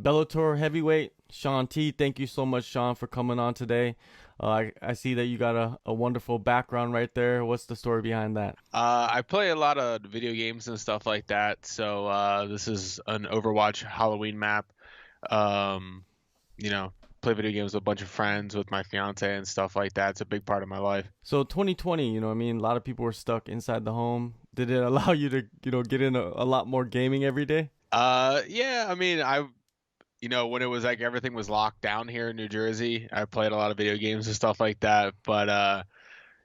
Bellator heavyweight, Shawn Teed. Thank you so much, Shawn, for coming on today. I see that you got a wonderful background right there. What's the story behind that? I play a lot of video games and stuff like that. So this is an Overwatch Halloween map. Um, you know, play video games with a bunch of friends with my fiance and stuff like that. It's a big part of my life. So 2020, I mean, a lot of people were stuck inside the home. Did it allow you to, get in a lot more gaming every day? Yeah, I mean, when it was like everything was locked down here in New Jersey, I played a lot of video games and stuff like that. But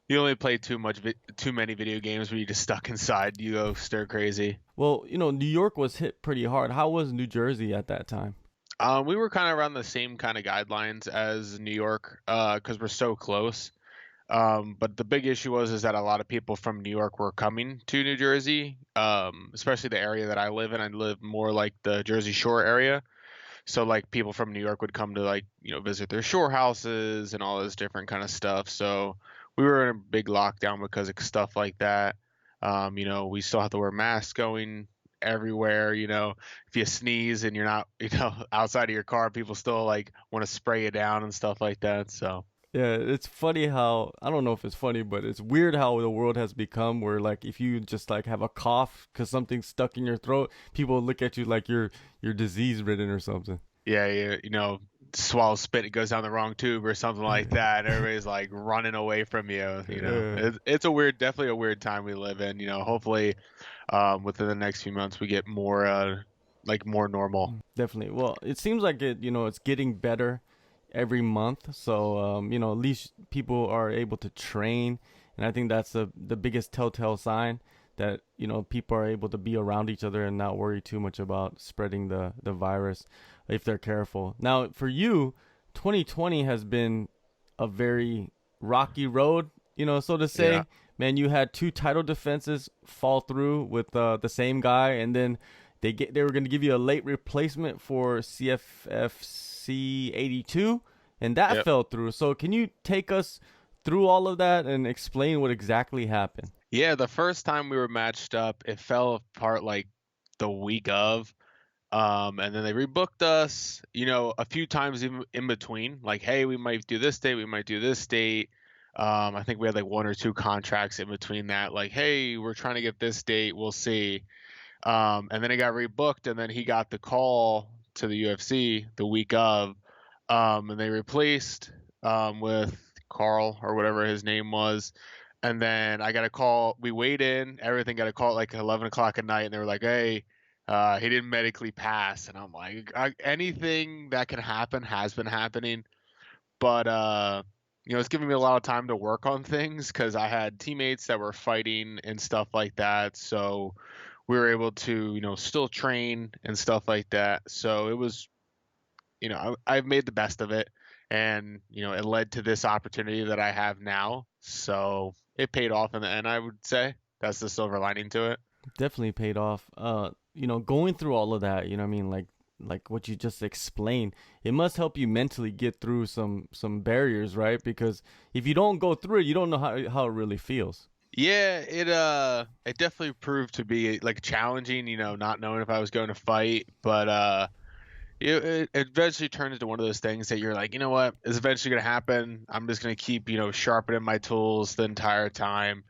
you only play too many video games when you're just stuck inside. You go stir crazy. Well, New York was hit pretty hard. How was New Jersey at that time? We were kind of around the same kind of guidelines as New York, because we're so close. But the big issue is that a lot of people from New York were coming to New Jersey, especially the area that I live in. I live more like the Jersey Shore area. So like people from New York would come to visit their shore houses and all this different kind of stuff. So we were in a big lockdown because of stuff like that. We still have to wear masks going everywhere. If you sneeze and you're not, outside of your car, people still like want to spray you down and stuff like that. So Yeah, it's funny how I don't know if it's funny, but it's weird how the world has become where like if you just like have a cough because something's stuck in your throat, people look at you like you're disease ridden or something. yeah, swallow spit, it goes down the wrong tube or something like that. Everybody's like running away from you. Yeah. It's definitely a weird time we live in. Hopefully, within the next few months we get more more normal. Definitely. Well, it seems like it's getting better every month. So, at least people are able to train. And I think that's the biggest telltale sign that, people are able to be around each other and not worry too much about spreading the virus if they're careful. Now, for you, 2020 has been a very rocky road, so to Yeah. say. Man, you had two title defenses fall through with the same guy, and then they were going to give you a late replacement for CFFC 82, and that Yep. fell through. So can you take us through all of that and explain what exactly happened? Yeah, the first time we were matched up, it fell apart like the week of. And then they rebooked us, a few times in between, like, hey, we might do this date, we might do this date. I think we had like one or two contracts in between that, like, hey, we're trying to get this date, we'll see. And then it got rebooked, and then he got the call to the UFC the week of, and they replaced with Carl or whatever his name was. And then I got a call. We weighed in, everything, got a call at like 11 o'clock at night, and they were like, hey, he didn't medically pass. And I'm like, anything that can happen has been happening. But, it's giving me a lot of time to work on things because I had teammates that were fighting and stuff like that. So we were able to, still train and stuff like that. So it was, I've made the best of it. And, it led to this opportunity that I have now. So it paid off in the end, I would say. That's the silver lining to it. Definitely paid off. Going through all of that, what I mean, like what you just explained, it must help you mentally get through some barriers, right? Because if you don't go through it, you don't know how it really feels. Yeah, it definitely proved to be like challenging, not knowing if I was going to fight, but it eventually turned into one of those things that you're like, you know what, it's eventually going to happen. I'm just going to keep, sharpening my tools the entire time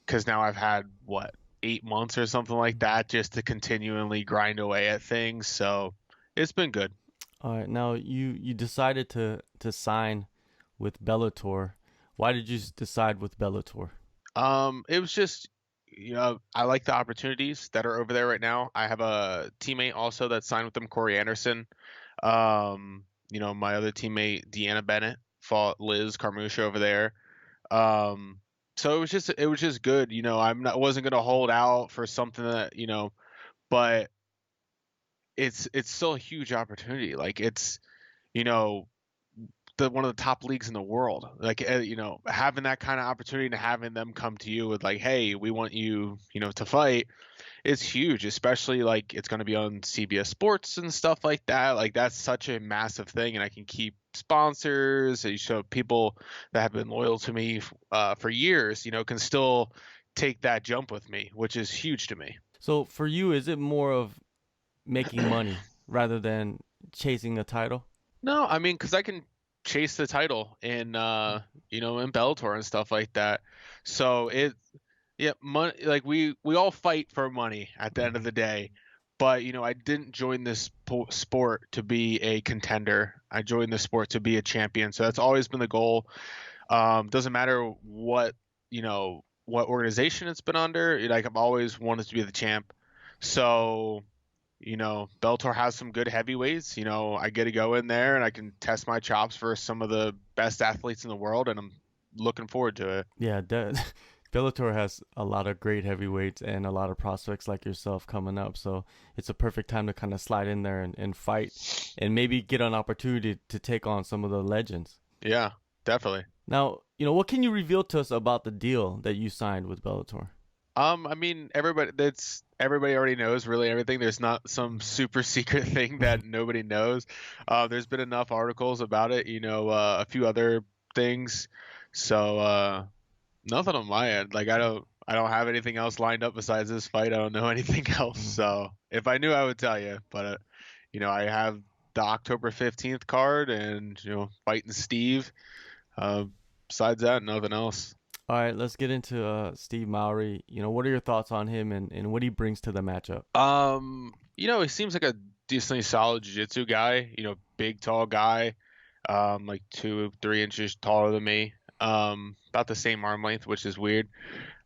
because now I've had what, 8 months or something like that just to continually grind away at things. So it's been good. All right, now you decided to sign with Bellator. Why did you decide with Bellator? It was just, I like the opportunities that are over there right now. I have a teammate also that signed with them, Corey Anderson. My other teammate, Deanna Bennett, fought Liz Carmouche over there. So it was just good. I wasn't gonna hold out for something that, but it's still a huge opportunity. Like it's, you know, the one of the top leagues in the world. Like having that kind of opportunity and having them come to you with like, hey, we want you, to fight, is huge. Especially like it's going to be on CBS Sports and stuff like that. Like that's such a massive thing, and I can keep sponsors. So people that have been loyal to me for years, can still take that jump with me, which is huge to me. So for you, is it more of making money rather than chasing a title? No, I mean, because I can chase the title in in Bellator and stuff like that. So yeah, money, like we all fight for money at the end of the day. But I didn't join this sport to be a contender. I joined the sport to be a champion. So that's always been the goal. Doesn't matter what organization it's been under. Like I've always wanted to be the champ. So Bellator has some good heavyweights. I get to go in there and I can test my chops for some of the best athletes in the world, and I'm looking forward to it. Yeah, Bellator has a lot of great heavyweights and a lot of prospects like yourself coming up. So it's a perfect time to kind of slide in there and fight and maybe get an opportunity to take on some of the legends. Yeah, definitely. Now, what can you reveal to us about the deal that you signed with Bellator? I mean, everybody already knows really everything. There's not some super secret thing that nobody knows. There's been enough articles about it, a few other things. So, nothing on my end. Like I don't have anything else lined up besides this fight. I don't know anything else. So if I knew, I would tell you. But I have the October 15th card, and fighting Steve. Besides that, nothing else. All right, let's get into Steve Mowry. What are your thoughts on him and what he brings to the matchup? He seems like a decently solid jiu-jitsu guy. Big, tall guy. Like 2, 3 inches taller than me. About the same arm length, which is weird.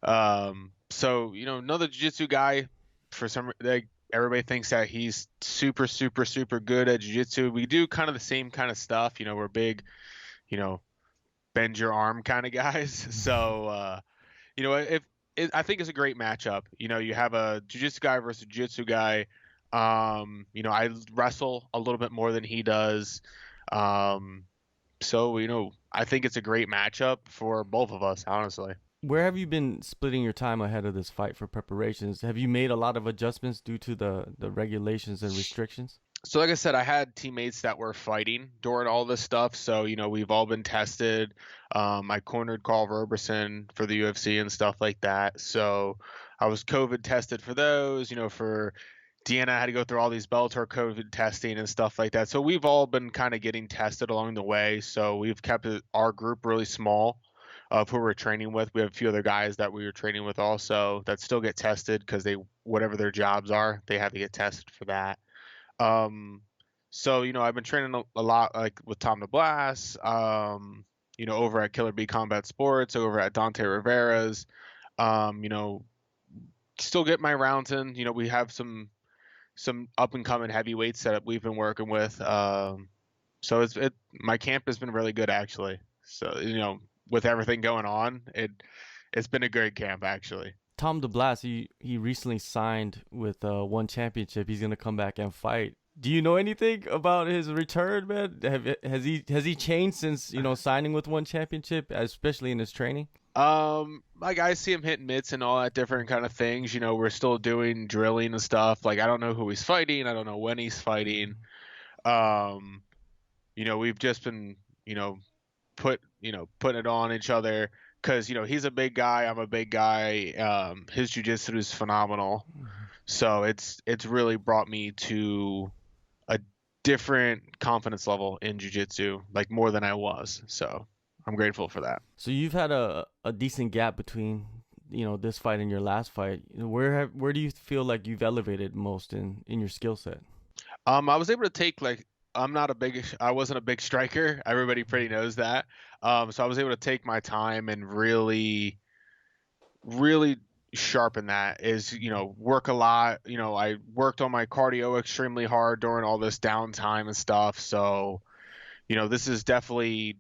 So another jiu-jitsu guy. For some, like everybody thinks that he's super, super, super good at jiu-jitsu. We do kind of the same kind of stuff. We're big, you know, bend your arm kind of guys. So, if I think it's a great matchup. You have a jiu-jitsu guy versus a jiu-jitsu guy. I wrestle a little bit more than he does. So, I think it's a great matchup for both of us, honestly. Where have you been splitting your time ahead of this fight for preparations? Have you made a lot of adjustments due to the regulations and restrictions? So, like I said, I had teammates that were fighting during all this stuff. So, we've all been tested. I cornered Carl Roberson for the UFC and stuff like that. So, I was COVID tested for those. For Deanna, I had to go through all these Bellator COVID testing and stuff like that. So, we've all been kind of getting tested along the way. So, we've kept our group really small of who we're training with. We have a few other guys that we were training with also that still get tested because whatever their jobs are, they have to get tested for that. So, I've been training a lot, like with Tom DeBlas, over at Killer Bee Combat Sports, over at Dante Rivera's, still get my rounds in. We have some up and coming heavyweights that we've been working with. So my camp has been really good actually. So, with everything going on, it's been a great camp actually. Tom DeBlas, he recently signed with One Championship. He's gonna come back and fight. Do you know anything about his return, man? Has he changed since signing with One Championship, especially in his training? Like I see him hitting mitts and all that different kind of things. We're still doing drilling and stuff. Like I don't know who he's fighting. I don't know when he's fighting. We've just been putting it on each other. Because he's a big guy, I'm a big guy. His jiu-jitsu is phenomenal, so it's really brought me to a different confidence level in jiu-jitsu, like more than I was. So I'm grateful for that. So you've had a decent gap between this fight and your last fight. Where do you feel like you've elevated most in your skill set? I was able to take I wasn't a big striker. Everybody pretty knows that. So I was able to take my time and really, really sharpen that work a lot. I worked on my cardio extremely hard during all this downtime and stuff. So, this is definitely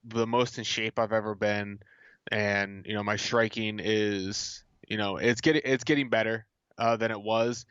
the most in shape I've ever been. And, my striking is, it's getting better, than it was.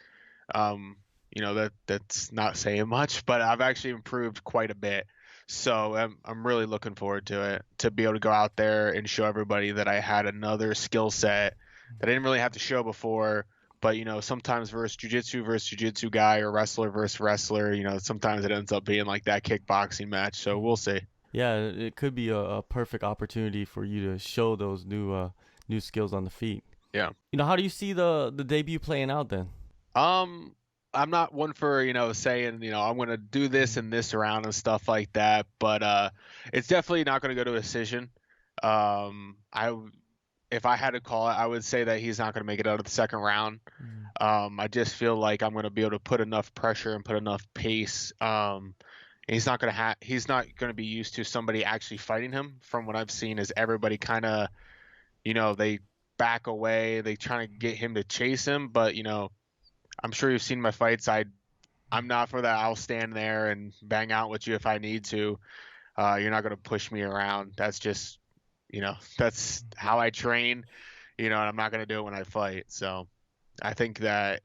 That's not saying much, but I've actually improved quite a bit. So I'm really looking forward to it, to be able to go out there and show everybody that I had another skill set that I didn't really have to show before. But, sometimes versus jiu-jitsu guy or wrestler versus wrestler, sometimes it ends up being like that kickboxing match. So we'll see. Yeah, it could be a perfect opportunity for you to show those new skills on the feet. Yeah. How do you see the debut playing out then? I'm not one for, saying, I'm going to do this and this round and stuff like that, but it's definitely not going to go to a decision. I If I had to call it, I would say that he's not going to make it out of the second round. I just feel like I'm going to be able to put enough pressure and put enough pace. He's not going to be used to somebody actually fighting him. From what I've seen, is everybody kind of, they back away, they trying to get him to chase him, but I'm sure you've seen my fights. I'm not for that. I'll stand there and bang out with you if I need to. You're not going to push me around. That's just, that's how I train, and I'm not going to do it when I fight. So I think that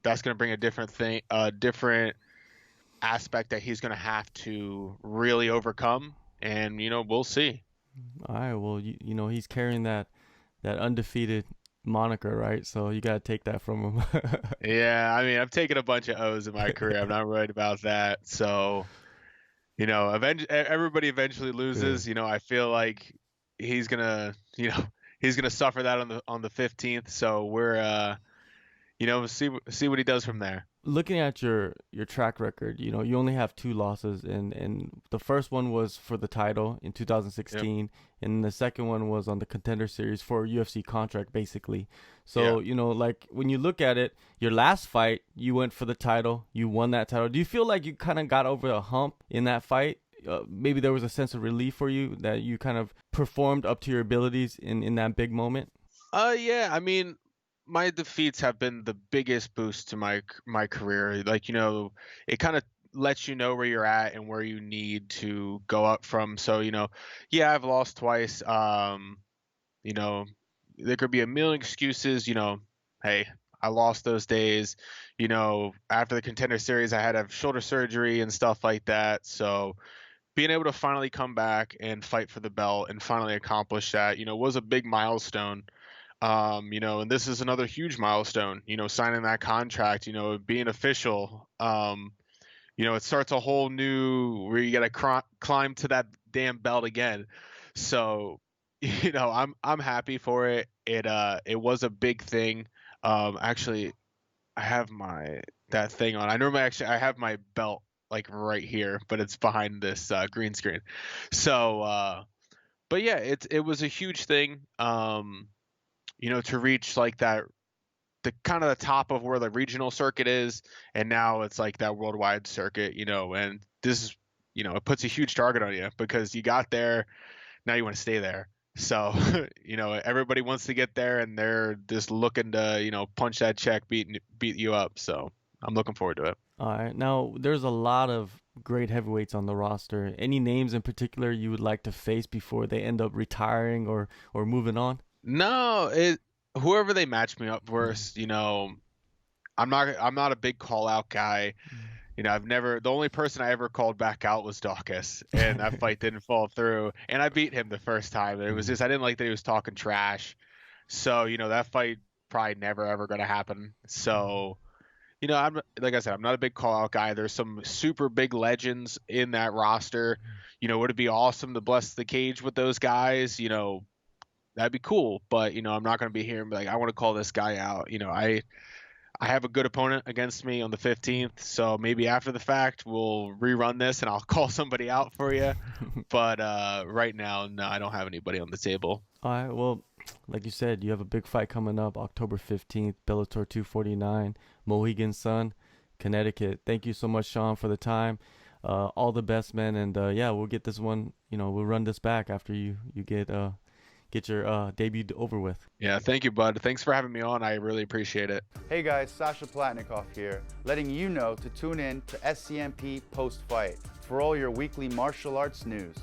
that's going to bring a different aspect that he's going to have to really overcome. And, we'll see. All right. Well, he's carrying that undefeated moniker, right? So you got to take that from him. Yeah, I mean, I've taken a bunch of O's in my career. I'm not worried about that. So, everybody eventually loses. I feel like he's gonna, he's gonna suffer that on the 15th. So we're, see what he does from there. Looking at your track record, you only have 2 losses, and the first one was for the title in 2016, yep. And the second one was on the Contender Series for a UFC contract, basically. So, yeah. Like when you look at it, your last fight, you went for the title, you won that title. Do you feel like you kind of got over a hump in that fight? Maybe there was a sense of relief for you that you kind of performed up to your abilities in that big moment? Yeah, I mean, my defeats have been the biggest boost to my career. Like, it kind of lets you know where you're at and where you need to go up from. So, yeah, I've lost twice. There could be a million excuses, hey, I lost those days. After the Contender Series, I had to have shoulder surgery and stuff like that. So being able to finally come back and fight for the belt and finally accomplish that, was a big milestone. And this is another huge milestone, signing that contract, being official. It starts a whole new where you got to climb to that damn belt again. So, I'm happy for it. It was a big thing. Actually, I have that thing on. I have my belt like right here, but it's behind this green screen. So, but yeah, it was a huge thing. To reach like the kind of the top of where the regional circuit is, and now it's like that worldwide circuit, and this is, it puts a huge target on you because you got there, now you want to stay there. So, everybody wants to get there and they're just looking to, punch that check, beat you up. So I'm looking forward to it. All right. Now, there's a lot of great heavyweights on the roster. Any names in particular you would like to face before they end up retiring or moving on? No, whoever they match me up versus, I'm not a big call out guy. The only person I ever called back out was Dawkins, and that fight didn't fall through. And I beat him the first time. It was just, I didn't like that he was talking trash. So, that fight probably never ever going to happen. So, like I said, I'm not a big call out guy. There's some super big legends in that roster. Would it be awesome to bless the cage with those guys? That'd be cool, but I'm not going to be here and be like, I want to call this guy out. I have a good opponent against me on the 15th, so maybe after the fact we'll rerun this and I'll call somebody out for you. But right now, no, I don't have anybody on the table. All right, well, like you said, you have a big fight coming up October 15th, Bellator 249, Mohegan Sun, Connecticut. Thank you so much, Shawn, for the time. All the best, man, and yeah, we'll get this one. We'll run this back after you get your debut over with. Yeah, thank you, bud. Thanks for having me on. I really appreciate it. Hey guys, Sasha Platnikoff here, letting you know to tune in to SCMP Post Fight for all your weekly martial arts news.